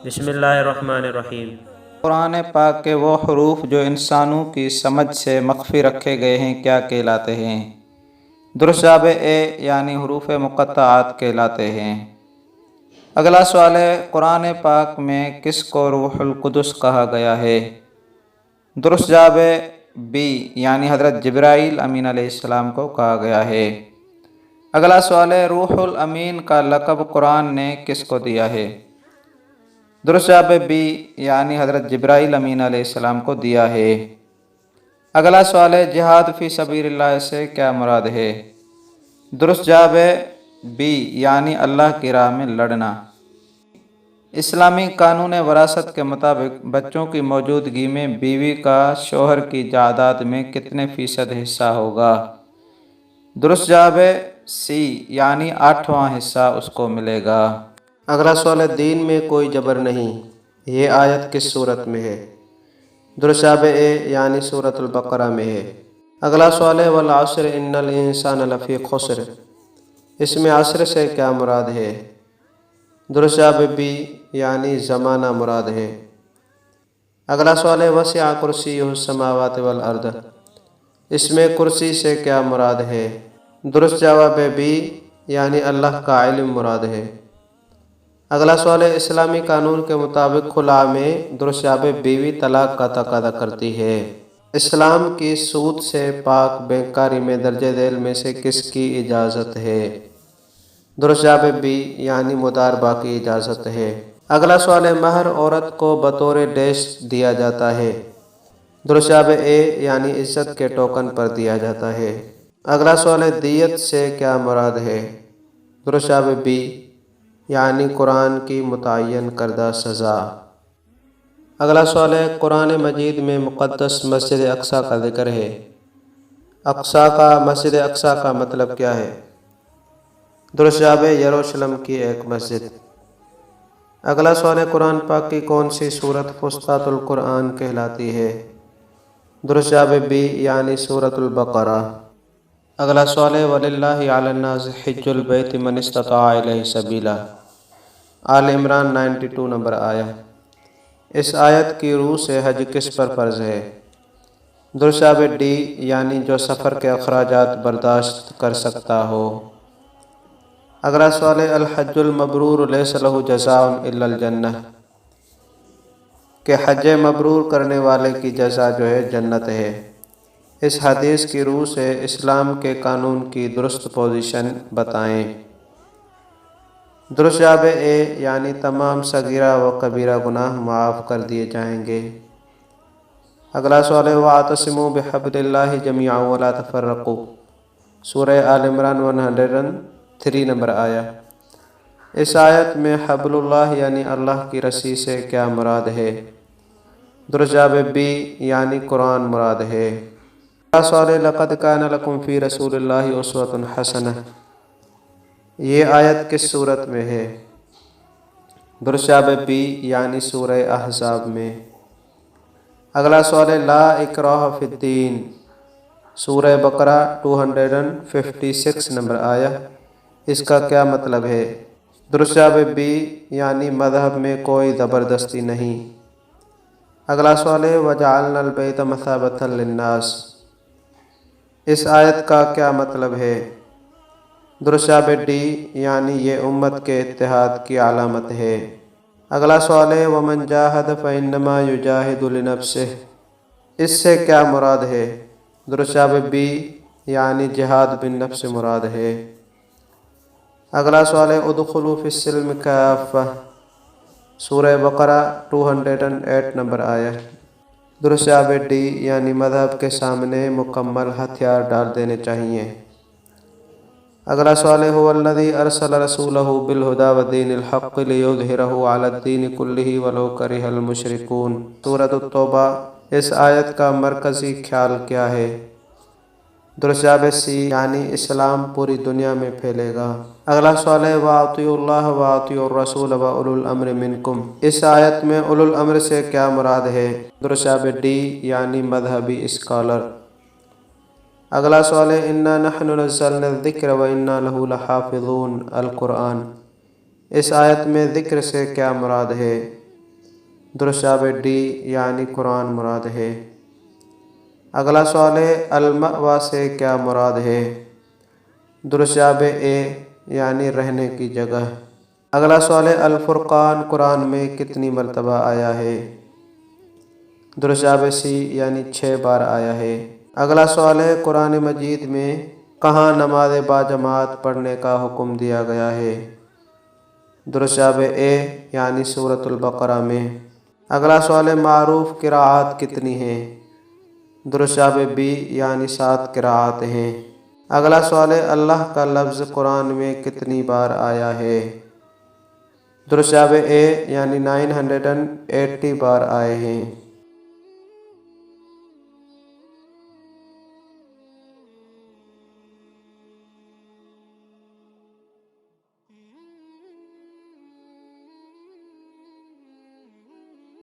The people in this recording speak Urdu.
بسم اللہ الرحمن الرحیم۔ قرآن پاک کے وہ حروف جو انسانوں کی سمجھ سے مخفی رکھے گئے ہیں کیا کہلاتے ہیں؟ درست جواب اے یعنی حروف مقطعات کہلاتے ہیں۔ اگلا سوال ہے، قرآن پاک میں کس کو روح القدس کہا گیا ہے؟ درست جواب بی یعنی حضرت جبرائیل امین علیہ السلام کو کہا گیا ہے۔ اگلا سوال ہے، روح الامین کا لقب قرآن نے کس کو دیا ہے؟ درست جواب بی یعنی حضرت جبرائیل امین علیہ السلام کو دیا ہے۔ اگلا سوال ہے، جہاد فی سبیل اللہ سے کیا مراد ہے؟ درست جواب بی یعنی اللہ کی راہ میں لڑنا۔ اسلامی قانون وراثت کے مطابق بچوں کی موجودگی میں بیوی کا شوہر کی جائیداد میں کتنے فیصد حصہ ہوگا؟ درست جواب سی یعنی 8واں حصہ اس کو ملے گا۔ اگلا سوال ہے، دین میں کوئی جبر نہیں، یہ آیت کس صورت میں ہے؟ درست جواب اے یعنی سورۃ البقرہ میں ہے۔ اگلا سوال ہے، والعصر ان الانسان لفی خسر، اس میں عصر سے کیا مراد ہے؟ درست جواب بی یعنی زمانہ مراد ہے۔ اگلا سوال ہے، وسع کرسیہ السماوات والارض، اس میں کرسی سے کیا مراد ہے؟ درست جواب بی یعنی اللہ کا علم مراد ہے۔ اگلا سوال ہے، اسلامی قانون کے مطابق خلا میں درست جواب بیوی طلاق کا تقاضا کرتی ہے۔ اسلام کی سود سے پاک بینکاری میں درجہ ذیل میں سے کس کی اجازت ہے؟ درست جواب بی یعنی مداربہ کی اجازت ہے۔ اگلا سوال ہے، مہر عورت کو بطور ڈیش دیا جاتا ہے؟ درست جواب اے یعنی عزت کے ٹوکن پر دیا جاتا ہے۔ اگلا سوال ہے، دیت سے کیا مراد ہے؟ درست جواب بی یعنی قرآن کی متعین کردہ سزا۔ اگلا سوال ہے، قرآن مجید میں مقدس مسجد اقصیٰ کا ذکر ہے، مسجد اقصیٰ کا مطلب کیا ہے؟ درست جواب یروشلم کی ایک مسجد۔ اگلا سوال ہے، قرآن پاک کی کون سی سورت فصحات القرآن کہلاتی ہے؟ درست جواب بی یعنی سورۃ البقرہ۔ اگلا سوال ہے، وَلِلَّهِ عَلَى النَّاسِ حِجُّ الْبَيْتِ مَنِ اسْتَطَاعَ إِلَيْهِ سَبِيلًا، آل عمران 92 نمبر آیا۔ اس آیت کی روح سے حج کس پر فرض ہے؟ درست جواب ڈی یعنی جو سفر کے اخراجات برداشت کر سکتا ہو۔ اگلا سوال ہے، الحج المبرور لیس لہ جزاء الا الجنہ، کہ حج مبرور کرنے والے کی جزا جو ہے جنت ہے۔ اس حدیث کی روح سے اسلام کے قانون کی درست پوزیشن بتائیں۔ درست جواب اے یعنی تمام صغیرہ و کبیرہ گناہ معاف کر دیے جائیں گے۔ اگلا سوال ہے، وَاعْتَصِمُوا بِحَبْلِ اللَّهِ جَمِيعًا وَلَا تَفَرَّقُوا، سورہ آل عمران 103 نمبر آیا۔ اس آیت میں حبل اللہ یعنی اللہ کی رسی سے کیا مراد ہے؟ درست جواب بی یعنی قرآن مراد ہے۔ اگلا سوال ہے، لَقَدْ كَانَ لَكُمْ فِي رَسُولِ اللَّهِ أُسْوَةٌ حَسَنَةٌ، یہ آیت کس صورت میں ہے؟ درست جواب بی یعنی سورہ احزاب میں۔ اگلا سوال ہے، لا اکراہ فی الدین، سورہ بقرہ 256 نمبر آیا، اس کا کیا مطلب ہے؟ درست جواب بی یعنی مذہب میں کوئی زبردستی نہیں۔ اگلا سوال ہے، وَجَعَلْنَا الْبَيْتَ مَثَابَةً لِلنَّاسِ، اس آیت کا کیا مطلب ہے؟ درست جواب ڈی یعنی یہ امت کے اتحاد کی علامت ہے۔ اگلا سوال ہے، وَمَنْ جَاهَدَ فَإِنَّمَا يُجَاهِدُ لِنَفْسِهِ، اس سے کیا مراد ہے؟ درست جواب بی یعنی جہاد بالنفس مراد ہے۔ اگلا سوال ہے، ادخلوا فی السلم کافہ، سورہ بقرہ 208 نمبر آیا۔ درست جواب ڈی یعنی مذہب کے سامنے مکمل ہتھیار ڈال دینے چاہیے۔ اگلا سوال ہے، هو الذی ارسل رسولہ بالہدی ودین الحق لیظہرہ علی الدین کلہ ولو کرہ المشرکون، سورۃ التوبہ۔ اس آیت کا مرکزی خیال کیا ہے؟ درست جواب سی یعنی اسلام پوری دنیا میں پھیلے گا۔ اگلا سوال ہے، وَأَطِیعُوا اللَّهَ وَأَطِیعُوا الرَّسُولَ وَأُولُو الْأَمْرِ مِنْکُمْ، اس آیت میں اولو الامر سے کیا مراد ہے؟ درست جواب ڈی یعنی مذہبی اسکالر۔ اگلا سوال ہے، اِنَّا نَحْنُ نَزَّلْنَا الذِّکْرَ وَإِنَّا لَهُ لَحَافِظُونَ، القرآن، اس آیت میں ذکر سے کیا مراد ہے؟ درست جواب ڈی یعنی قرآن مراد ہے۔ اگلا سوال ہے المأوا سے کیا مراد ہے؟ درست جواب اے یعنی رہنے کی جگہ۔ اگلا سوال ہے الفرقان قرآن میں کتنی مرتبہ آیا ہے؟ درست جواب سی یعنی 6 بار آیا ہے۔ اگلا سوال ہے قرآن مجید میں کہاں نماز باجماعت پڑھنے کا حکم دیا گیا ہے؟ درست جواب اے یعنی سورۃ البقرہ میں۔ اگلا سوال ہے معروف قراءات کتنی ہیں؟ درست جواب بی یعنی 7 قراءات ہیں۔ اگلا سوال ہے اللہ کا لفظ قرآن میں کتنی بار آیا ہے؟ درست جواب اے یعنی 980 بار آئے ہیں۔